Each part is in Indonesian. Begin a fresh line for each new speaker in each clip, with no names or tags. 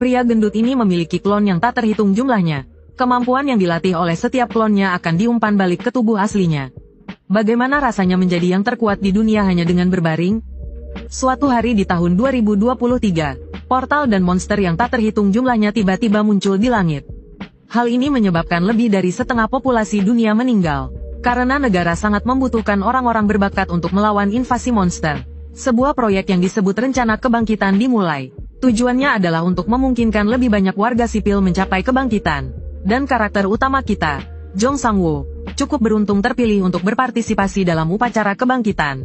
Pria gendut ini memiliki klon yang tak terhitung jumlahnya. Kemampuan yang dilatih oleh setiap klonnya akan diumpan balik ke tubuh aslinya. Bagaimana rasanya menjadi yang terkuat di dunia hanya dengan berbaring? Suatu hari di tahun 2023, portal dan monster yang tak terhitung jumlahnya tiba-tiba muncul di langit. Hal ini menyebabkan lebih dari setengah populasi dunia meninggal. Karena negara sangat membutuhkan orang-orang berbakat untuk melawan invasi monster. Sebuah proyek yang disebut Rencana Kebangkitan dimulai. Tujuannya adalah untuk memungkinkan lebih banyak warga sipil mencapai kebangkitan. Dan karakter utama kita, Jong Sang-woo, cukup beruntung terpilih untuk berpartisipasi dalam upacara kebangkitan.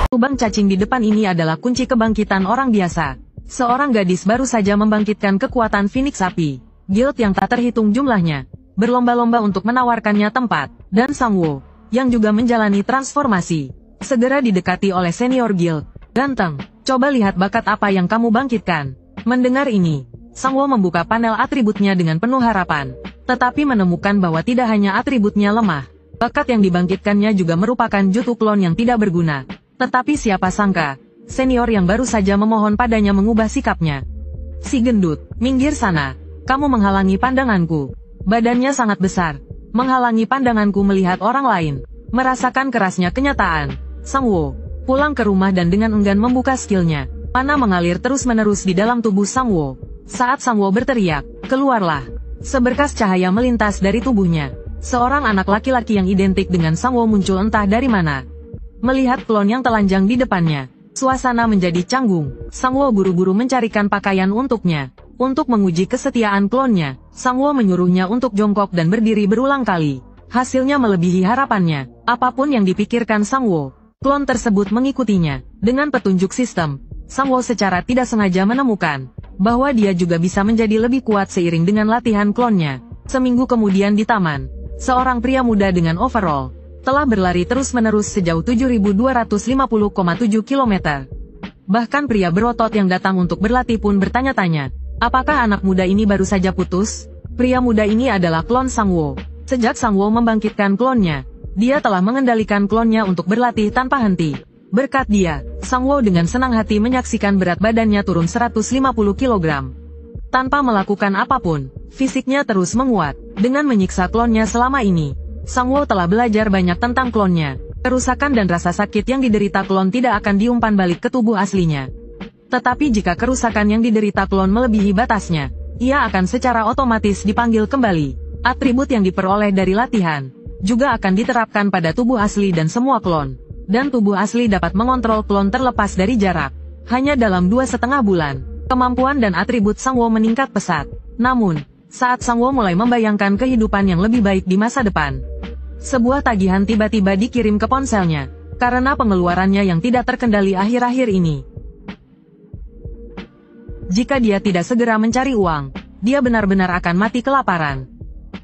Lubang cacing di depan ini adalah kunci kebangkitan orang biasa. Seorang gadis baru saja membangkitkan kekuatan Phoenix Api. Guild yang tak terhitung jumlahnya berlomba-lomba untuk menawarkannya tempat, dan Sang-woo, yang juga menjalani transformasi, segera didekati oleh senior guild. Ganteng, coba lihat bakat apa yang kamu bangkitkan. Mendengar ini, Sang-woo membuka panel atributnya dengan penuh harapan, tetapi menemukan bahwa tidak hanya atributnya lemah, bakat yang dibangkitkannya juga merupakan jutsu klon yang tidak berguna. Tetapi siapa sangka, senior yang baru saja memohon padanya mengubah sikapnya. Si gendut, minggir sana, kamu menghalangi pandanganku. Badannya sangat besar, menghalangi pandanganku melihat orang lain. Merasakan kerasnya kenyataan, Sang-woo pulang ke rumah dan dengan enggan membuka skillnya. Mana mengalir terus-menerus di dalam tubuh Sang-woo. Saat Sang-woo berteriak, keluarlah. Seberkas cahaya melintas dari tubuhnya. Seorang anak laki-laki yang identik dengan Sang-woo muncul entah dari mana. Melihat klon yang telanjang di depannya, suasana menjadi canggung. Sang-woo buru-buru mencarikan pakaian untuknya. Untuk menguji kesetiaan klonnya, Sang-woo menyuruhnya untuk jongkok dan berdiri berulang kali. Hasilnya melebihi harapannya. Apapun yang dipikirkan Sang-woo, klon tersebut mengikutinya. Dengan petunjuk sistem, Sang-woo secara tidak sengaja menemukan bahwa dia juga bisa menjadi lebih kuat seiring dengan latihan klonnya. Seminggu kemudian di taman, seorang pria muda dengan overall telah berlari terus-menerus sejauh 7.250,7 km. Bahkan pria berotot yang datang untuk berlatih pun bertanya-tanya, apakah anak muda ini baru saja putus? Pria muda ini adalah klon Sang-woo. Sejak Sang-woo membangkitkan klonnya, dia telah mengendalikan klonnya untuk berlatih tanpa henti. Berkat dia, Sang-woo dengan senang hati menyaksikan berat badannya turun 150 kg. Tanpa melakukan apapun, fisiknya terus menguat. Dengan menyiksa klonnya selama ini, Sang-woo telah belajar banyak tentang klonnya. Kerusakan dan rasa sakit yang diderita klon tidak akan diumpan balik ke tubuh aslinya. Tetapi jika kerusakan yang diderita klon melebihi batasnya, ia akan secara otomatis dipanggil kembali. Atribut yang diperoleh dari latihan juga akan diterapkan pada tubuh asli dan semua klon. Dan tubuh asli dapat mengontrol klon terlepas dari jarak. Hanya dalam 2,5 bulan, kemampuan dan atribut Sang-woo meningkat pesat. Namun, saat Sang-woo mulai membayangkan kehidupan yang lebih baik di masa depan, sebuah tagihan tiba-tiba dikirim ke ponselnya, karena pengeluarannya yang tidak terkendali akhir-akhir ini. Jika dia tidak segera mencari uang, dia benar-benar akan mati kelaparan.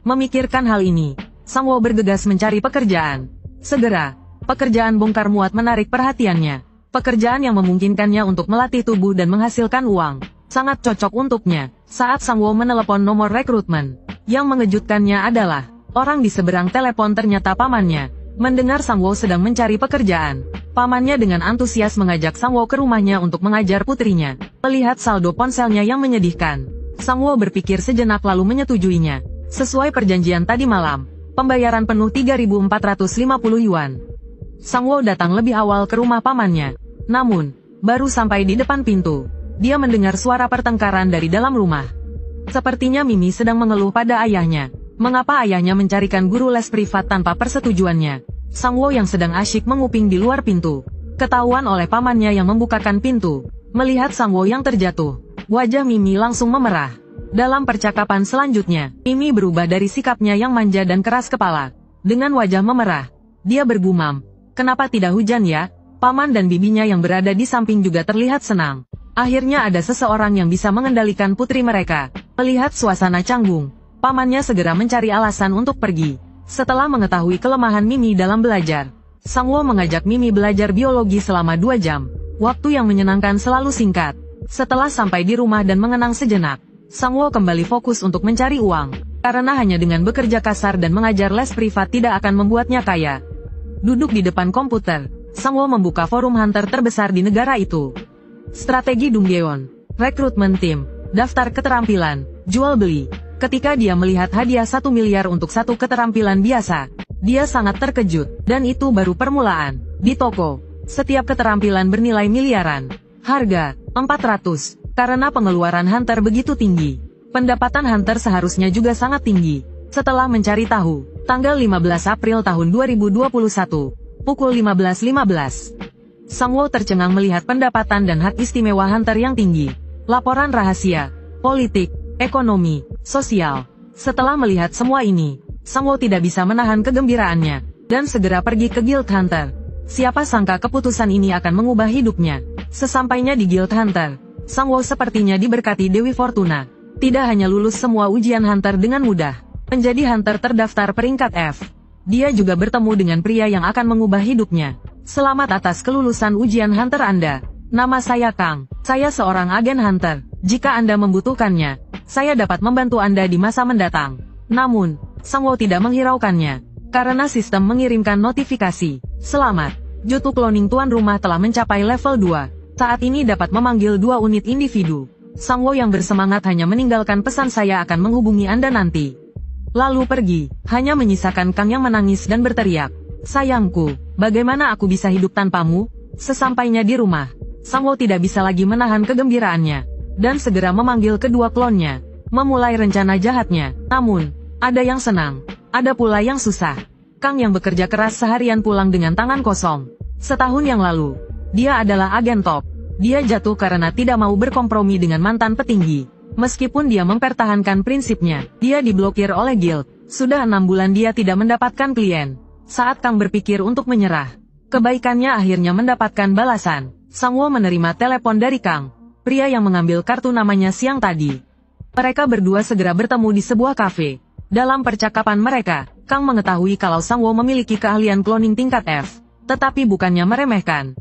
Memikirkan hal ini, Sang-woo bergegas mencari pekerjaan. Segera, pekerjaan bongkar muat menarik perhatiannya. Pekerjaan yang memungkinkannya untuk melatih tubuh dan menghasilkan uang, sangat cocok untuknya. Saat Sang-woo menelepon nomor rekrutmen, yang mengejutkannya adalah orang di seberang telepon ternyata pamannya. Mendengar Sang-woo sedang mencari pekerjaan, pamannya dengan antusias mengajak Sang-woo ke rumahnya untuk mengajar putrinya. Melihat saldo ponselnya yang menyedihkan, Sang-woo berpikir sejenak lalu menyetujuinya. Sesuai perjanjian tadi malam, pembayaran penuh 3.450 yuan. Sang-woo datang lebih awal ke rumah pamannya. Namun, baru sampai di depan pintu, dia mendengar suara pertengkaran dari dalam rumah. Sepertinya Mimi sedang mengeluh pada ayahnya. Mengapa ayahnya mencarikan guru les privat tanpa persetujuannya? Sang-woo yang sedang asyik menguping di luar pintu, ketahuan oleh pamannya yang membukakan pintu. Melihat Sang-woo yang terjatuh, wajah Mimi langsung memerah. Dalam percakapan selanjutnya, Mimi berubah dari sikapnya yang manja dan keras kepala. Dengan wajah memerah, dia bergumam, "Kenapa tidak hujan ya?" Paman dan bibinya yang berada di samping juga terlihat senang. Akhirnya ada seseorang yang bisa mengendalikan putri mereka. Melihat suasana canggung, pamannya segera mencari alasan untuk pergi. Setelah mengetahui kelemahan Mimi dalam belajar, Sang Wo mengajak Mimi belajar biologi selama 2 jam. Waktu yang menyenangkan selalu singkat. Setelah sampai di rumah dan mengenang sejenak, Sang Wo kembali fokus untuk mencari uang. Karena hanya dengan bekerja kasar dan mengajar les privat tidak akan membuatnya kaya. Duduk di depan komputer, Sang Wo membuka forum hunter terbesar di negara itu. Strategi Dongdaeon, rekrutmen tim, daftar keterampilan, jual beli. Ketika dia melihat hadiah 1 miliar untuk satu keterampilan biasa, dia sangat terkejut, dan itu baru permulaan. Di toko, setiap keterampilan bernilai miliaran. Harga, 400. Karena pengeluaran hunter begitu tinggi, pendapatan hunter seharusnya juga sangat tinggi. Setelah mencari tahu, tanggal 15 April tahun 2021, pukul 15.15. Sang Wo tercengang melihat pendapatan dan hak istimewa hunter yang tinggi. Laporan rahasia, politik, ekonomi, sosial. Setelah melihat semua ini, Sang Wo tidak bisa menahan kegembiraannya, dan segera pergi ke Guild Hunter. Siapa sangka keputusan ini akan mengubah hidupnya. Sesampainya di Guild Hunter, Sang Wo sepertinya diberkati Dewi Fortuna. Tidak hanya lulus semua ujian hunter dengan mudah, menjadi hunter terdaftar peringkat F. Dia juga bertemu dengan pria yang akan mengubah hidupnya. Selamat atas kelulusan ujian hunter Anda. Nama saya Kang. Saya seorang agen hunter. Jika Anda membutuhkannya, saya dapat membantu Anda di masa mendatang. Namun, Sang Wo tidak menghiraukannya, karena sistem mengirimkan notifikasi. Selamat, Jutu Cloning tuan rumah telah mencapai level 2. Saat ini dapat memanggil 2 unit individu. Sang Wo yang bersemangat hanya meninggalkan pesan saya akan menghubungi Anda nanti. Lalu pergi, hanya menyisakan Kang yang menangis dan berteriak. Sayangku, bagaimana aku bisa hidup tanpamu? Sesampainya di rumah, Sang Wo tidak bisa lagi menahan kegembiraannya, dan segera memanggil kedua klonnya, memulai rencana jahatnya. Namun, ada yang senang, ada pula yang susah. Kang yang bekerja keras seharian pulang dengan tangan kosong. Setahun yang lalu, dia adalah agen top. Dia jatuh karena tidak mau berkompromi dengan mantan petinggi. Meskipun dia mempertahankan prinsipnya, dia diblokir oleh guild. Sudah 6 bulan dia tidak mendapatkan klien. Saat Kang berpikir untuk menyerah, kebaikannya akhirnya mendapatkan balasan. Sang Wo menerima telepon dari Kang, pria yang mengambil kartu namanya siang tadi. Mereka berdua segera bertemu di sebuah kafe. Dalam percakapan mereka, Kang mengetahui kalau Sang Wo memiliki keahlian cloning tingkat F. Tetapi bukannya meremehkan,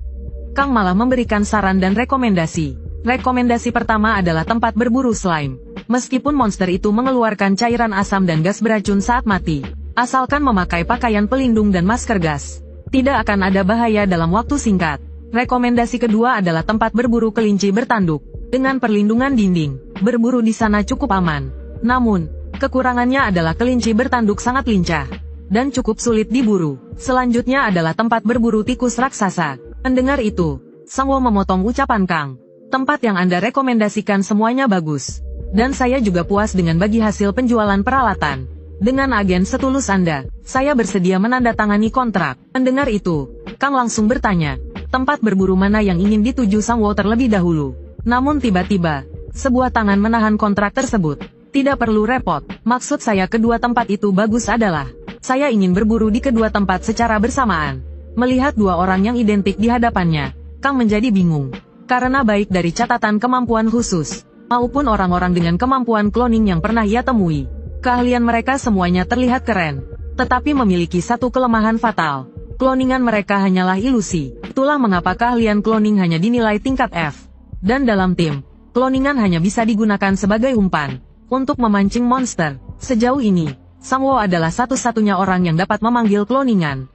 Kang malah memberikan saran dan rekomendasi. Rekomendasi pertama adalah tempat berburu slime. Meskipun monster itu mengeluarkan cairan asam dan gas beracun saat mati, asalkan memakai pakaian pelindung dan masker gas, tidak akan ada bahaya dalam waktu singkat. Rekomendasi kedua adalah tempat berburu kelinci bertanduk. Dengan perlindungan dinding, berburu di sana cukup aman. Namun, kekurangannya adalah kelinci bertanduk sangat lincah dan cukup sulit diburu. Selanjutnya adalah tempat berburu tikus raksasa. Mendengar itu, Sang Wo memotong ucapan Kang. Tempat yang Anda rekomendasikan semuanya bagus. Dan saya juga puas dengan bagi hasil penjualan peralatan. Dengan agen setulus Anda, saya bersedia menandatangani kontrak. Mendengar itu, Kang langsung bertanya, tempat berburu mana yang ingin dituju Sang Wo terlebih dahulu. Namun tiba-tiba, sebuah tangan menahan kontrak tersebut. Tidak perlu repot, maksud saya kedua tempat itu bagus adalah, saya ingin berburu di kedua tempat secara bersamaan. Melihat 2 orang yang identik di hadapannya, Kang menjadi bingung. Karena baik dari catatan kemampuan khusus, maupun orang-orang dengan kemampuan cloning yang pernah ia temui, keahlian mereka semuanya terlihat keren. Tetapi memiliki satu kelemahan fatal. Cloningan mereka hanyalah ilusi. Itulah mengapa keahlian cloning hanya dinilai tingkat F. Dan dalam tim, cloningan hanya bisa digunakan sebagai umpan untuk memancing monster. Sejauh ini, Sang Wo adalah satu-satunya orang yang dapat memanggil cloningan.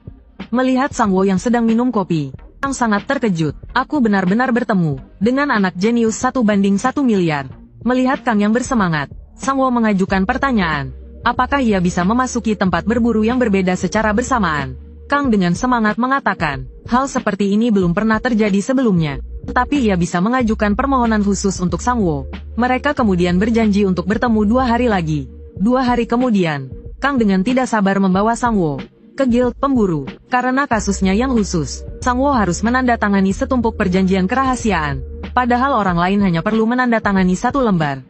Melihat Sang Wo yang sedang minum kopi, Kang sangat terkejut. Aku benar-benar bertemu dengan anak jenius 1/1 miliar. Melihat Kang yang bersemangat, Sang Wo mengajukan pertanyaan. Apakah ia bisa memasuki tempat berburu yang berbeda secara bersamaan? Kang dengan semangat mengatakan, hal seperti ini belum pernah terjadi sebelumnya. Tetapi ia bisa mengajukan permohonan khusus untuk Sang Wo. Mereka kemudian berjanji untuk bertemu 2 hari lagi. 2 hari kemudian, Kang dengan tidak sabar membawa Sang Wo ke guild pemburu. Karena kasusnya yang khusus, Sang Wo harus menandatangani setumpuk perjanjian kerahasiaan. Padahal orang lain hanya perlu menandatangani 1 lembar.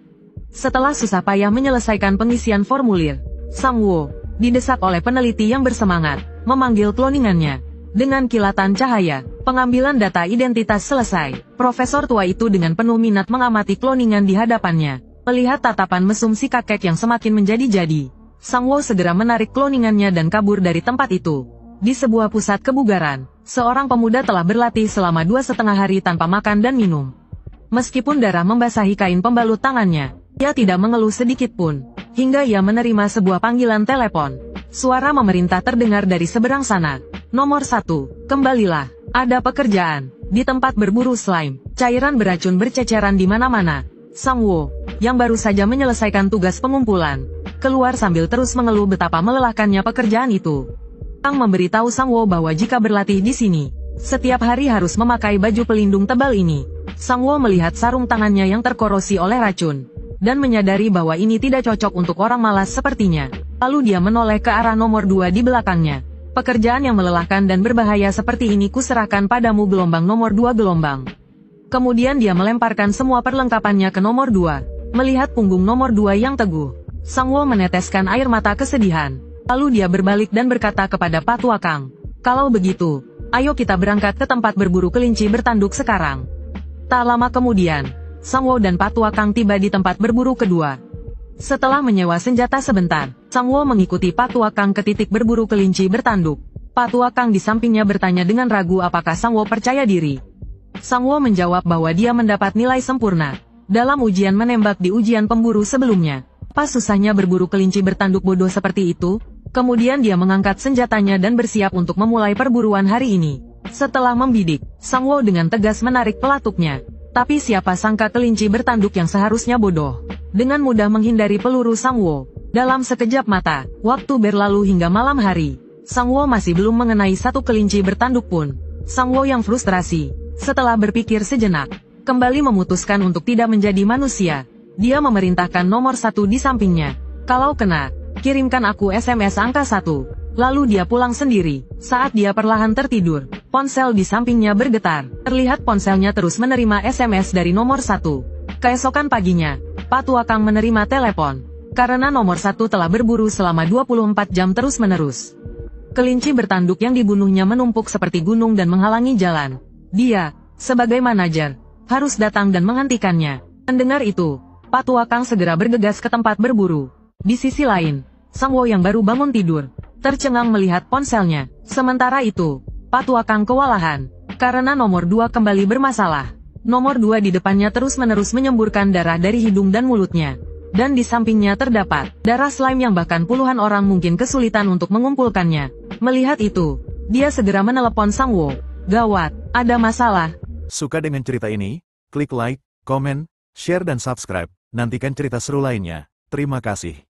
Setelah susah payah menyelesaikan pengisian formulir, Sang Wo didesak oleh peneliti yang bersemangat memanggil cloningannya. Dengan kilatan cahaya, pengambilan data identitas selesai. Profesor tua itu dengan penuh minat mengamati cloningan di hadapannya. Melihat tatapan mesum si kakek yang semakin menjadi-jadi, Sang Wo segera menarik cloningannya dan kabur dari tempat itu. Di sebuah pusat kebugaran, seorang pemuda telah berlatih selama 2,5 hari tanpa makan dan minum. Meskipun darah membasahi kain pembalut tangannya, ia tidak mengeluh sedikit pun, hingga ia menerima sebuah panggilan telepon. Suara memerintah terdengar dari seberang sana. Nomor 1, kembalilah, ada pekerjaan. Di tempat berburu slime, cairan beracun berceceran di mana-mana. Sang Wo, yang baru saja menyelesaikan tugas pengumpulan, keluar sambil terus mengeluh betapa melelahkannya pekerjaan itu. Kang memberitahu Sang Wo bahwa jika berlatih di sini, setiap hari harus memakai baju pelindung tebal ini. Sang Wo melihat sarung tangannya yang terkorosi oleh racun, dan menyadari bahwa ini tidak cocok untuk orang malas sepertinya. Lalu dia menoleh ke arah nomor 2 di belakangnya. Pekerjaan yang melelahkan dan berbahaya seperti ini kuserahkan padamu gelombang nomor 2 gelombang. Kemudian dia melemparkan semua perlengkapannya ke nomor 2. Melihat punggung nomor 2 yang teguh, Sang Wo meneteskan air mata kesedihan. Lalu dia berbalik dan berkata kepada Patua Kang, "Kalau begitu, ayo kita berangkat ke tempat berburu kelinci bertanduk sekarang." Tak lama kemudian, Sang Wo dan Patua Kang tiba di tempat berburu kedua. Setelah menyewa senjata sebentar, Sang Wo mengikuti Patua Kang ke titik berburu kelinci bertanduk. Patua Kang di sampingnya bertanya dengan ragu apakah Sang Wo percaya diri. Sang Wo menjawab bahwa dia mendapat nilai sempurna dalam ujian menembak di ujian pemburu sebelumnya. Pas susahnya berburu kelinci bertanduk bodoh seperti itu. Kemudian dia mengangkat senjatanya dan bersiap untuk memulai perburuan hari ini. Setelah membidik, Sang Wo dengan tegas menarik pelatuknya. Tapi siapa sangka kelinci bertanduk yang seharusnya bodoh, dengan mudah menghindari peluru Sang Wo. Dalam sekejap mata, waktu berlalu hingga malam hari. Sang Wo masih belum mengenai satu kelinci bertanduk pun. Sang Wo yang frustrasi, setelah berpikir sejenak, kembali memutuskan untuk tidak menjadi manusia. Dia memerintahkan nomor 1 di sampingnya. "Kalau kena, kirimkan aku SMS angka 1. Lalu dia pulang sendiri. Saat dia perlahan tertidur, ponsel di sampingnya bergetar. Terlihat ponselnya terus menerima SMS dari nomor 1. Keesokan paginya, Patua Kang menerima telepon. Karena nomor 1 telah berburu selama 24 jam terus-menerus. Kelinci bertanduk yang dibunuhnya menumpuk seperti gunung dan menghalangi jalan. Dia, sebagai manajer, harus datang dan menghentikannya. Mendengar itu, Patua Kang segera bergegas ke tempat berburu. Di sisi lain, Sang Wo yang baru bangun tidur, tercengang melihat ponselnya. Sementara itu, Patua Kang kewalahan, karena nomor 2 kembali bermasalah. Nomor 2 di depannya terus-menerus menyemburkan darah dari hidung dan mulutnya. Dan di sampingnya terdapat darah slime yang bahkan puluhan orang mungkin kesulitan untuk mengumpulkannya. Melihat itu, dia segera menelepon Sang Wo. "Gawat, ada masalah."
Suka dengan cerita ini? Klik like, komen, share dan subscribe. Nantikan cerita seru lainnya. Terima kasih.